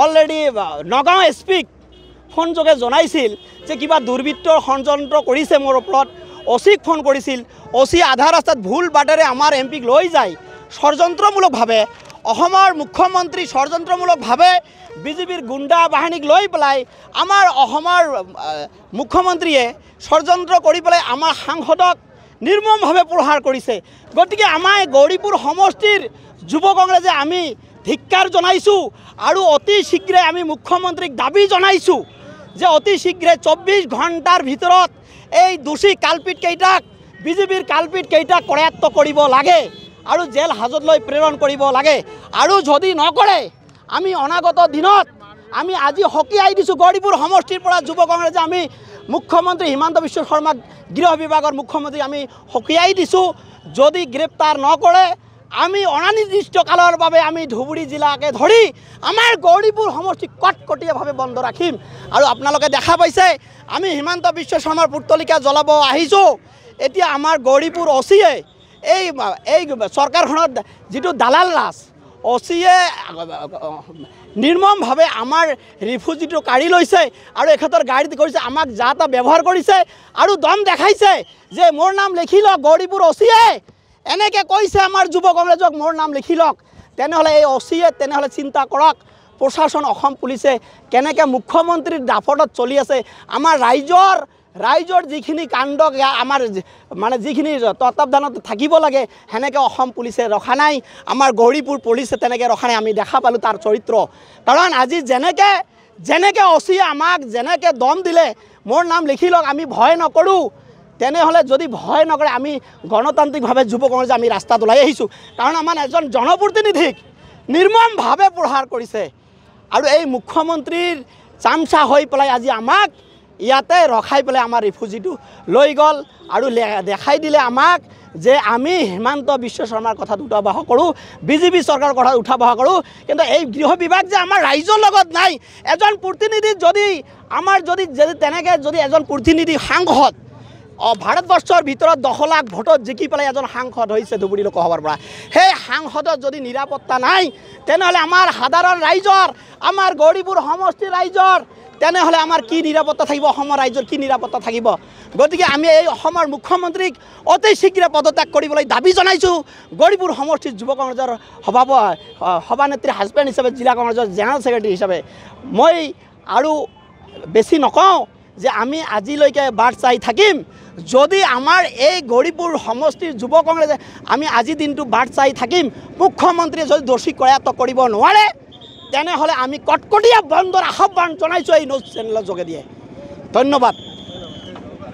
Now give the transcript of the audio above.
Already Nagaon এছপিক phone যোগে জনাইছিল যে কিবা দুৰ্বৃত্তৰ ষড়যন্ত্ৰ কৰিছে মোৰ ওপৰত। অচিক ফোন কৰিছিল। অচি আধা ৰাস্তাত ভুল বাটেৰে আমাৰ এমপিক লৈ যায় ষড়যন্ত্ৰমূলকভাৱে। অসমৰ মুখ্যমন্ত্ৰী ষড়যন্ত্ৰমূলকভাৱে বিজেপিৰ গুণ্ডা বাহিনীক লৈ পেলাই আমাৰ অসমৰ মুখ্যমন্ত্ৰীয়ে ষড়যন্ত্ৰ কৰি পেলাই আমাৰ সাংসদক নিৰ্মমভাৱে প্ৰহাৰ কৰিছে। গতিকে আমাৰ গৌৰীপুৰ সমষ্টিৰ যুৱ কংগ্ৰেছে আমি ধিক্কাৰ জনাইছোঁ আৰু অতি শীঘ্ৰে আমি মুখ্যমন্ত্ৰীক দাবী জনাইছোঁ যে অতি শীঘ্ৰে 24 ঘণ্টাৰ ভিতৰত এই দোষী কালপিতকেইটাক বিজেপিৰ কালপিতকেইটাক কৰায়ত্ব কৰিব লাগে আৰু জেল হাজতলৈ প্ৰেৰণ কৰিব লাগে। আৰু যদি নকৰে আমি অনাগত দিনত আমি আজি সকীয়াই দিছোঁ গৌৰীপুৰ সমষ্টিৰ পৰা যুৱ কংগ্ৰেছে আমি মুখ্যমন্ত্ৰী হিমন্ত বিশ্ব শৰ্মাক গৃহ বিভাগৰ মুখ্যমন্ত্ৰী আমি সকীয়াই দিছোঁ। যদি গ্ৰেপ্তাৰ নকৰে আমি অনিৰ্দিষ্ট কালৰ বাবে আমি ধুবুৰী জিলাকে ধৰি আমাৰ গৌৰীপুৰ সমষ্টি কটকটীয়াভাৱে বন্ধ ৰাখিম। আৰু আপোনালোকে দেখা পাইছে আমি হিমন্ত বিশ্ব শৰ্মাৰ পুতলিকা জ্বলাব আহিছোঁ। এতিয়া আমাৰ গৌৰীপুৰ অচিয়ে এই চৰকাৰখনত যিটো দালাল ৰাজ অচিয়ে নিৰ্মমভাৱে আমাৰ ৰিফিউজিটো কাঢ়ি লৈছে আৰু এখেতৰ গাড়ীত কৰিছে আমাক যা তা ব্যৱহাৰ কৰিছে আৰু দম দেখাইছে যে মোৰ নাম লিখি লওক গৌৰীপুৰ অচিয়ে এনেকৈ কৈছে আমাৰ যুৱ কংগ্ৰেছক মোৰ নাম লিখি লওক। তেনেহ'লে এই অচিয়ে তেনেহ'লে চিন্তা কৰক প্ৰশাসন অসম পুলিচে কেনেকৈ মুখ্যমন্ত্ৰীৰ দাফতত চলি আছে। আমাৰ ৰাইজৰ যিখিনি কাণ্ড আমাৰ মানে যিখিনি তত্বাৱধানত থাকিব লাগে সেনেকৈ অসম পুলিচে ৰখা নাই। আমাৰ গৌৰীপুৰ পুলিচে তেনেকৈ ৰখা নাই। আমি দেখা পালোঁ তাৰ চৰিত্ৰ। কাৰণ আজি যেনেকৈ অচিয়ে আমাক যেনেকৈ দম দিলে মোৰ নাম লিখি লওক আমি ভয় নকৰোঁ। তেনেহ'লে যদি ভয় নকৰে আমি গণতান্ত্ৰিকভাৱে যুৱ কংগ্ৰেছে আমি ৰাস্তাত ওলাই আহিছোঁ। কাৰণ আমাৰ এজন জনপ্ৰতিনিধিক নিৰ্মমভাৱে প্ৰহাৰ কৰিছে আৰু এই মুখ্যমন্ত্ৰীৰ চামচা হৈ পেলাই আজি আমাক ইয়াতে ৰখাই পেলাই আমাৰ ৰিফিউজিটো লৈ গ'ল আৰু দেখাই দিলে আমাক যে আমি হিমন্ত বিশ্ব শৰ্মাৰ কথাত উঠাবহা কৰোঁ, বিজেপি চৰকাৰৰ কথাত উঠাবহা কৰোঁ। কিন্তু এই গৃহ বিভাগ যে আমাৰ ৰাইজৰ লগত নাই। এজন প্ৰতিনিধি যদি আমাৰ যদি তেনেকৈ যদি এজন প্ৰতিনিধি সাংসদ ভাৰতবৰ্ষৰ ভিতৰত 10 লাখ ভোটত জিকি পেলাই এজন সাংসদ হৈছে ধুবুৰী লোকসভাৰ পৰা, সেই সাংসদৰ যদি নিৰাপত্তা নাই তেনেহ'লে আমাৰ সাধাৰণ ৰাইজৰ আমাৰ গৌৰীপুৰ সমষ্টিৰ ৰাইজৰ তেনেহ'লে আমাৰ কি নিৰাপত্তা থাকিব? অসমৰ ৰাইজৰ কি নিৰাপত্তা থাকিব? গতিকে আমি এই অসমৰ মুখ্যমন্ত্ৰীক অতি শীঘ্ৰে পদত্যাগ কৰিবলৈ দাবী জনাইছোঁ। গৌৰীপুৰ সমষ্টিৰ যুৱ কংগ্ৰেছৰ সভানেত্ৰী হাজবেণ্ড হিচাপে জিলা কংগ্ৰেছৰ জেনেৰেল ছেক্ৰেটাৰী হিচাপে মই আৰু বেছি নকওঁ যে আমি আজিলৈকে বাট চাই থাকিম। যদি আমাৰ এই গৌৰীপুৰ সমষ্টিৰ যুৱ কংগ্ৰেছে আমি আজি দিনটো বাট চাই থাকিম, মুখ্যমন্ত্ৰীয়ে যদি দোষী কৰায়ত্ব কৰিব নোৱাৰে তেনেহ'লে আমি কটকটীয়া বন্ধৰ আহ্বান জনাইছোঁ এই নিউজ চেনেলৰ যোগেদিয়ে। ধন্যবাদ।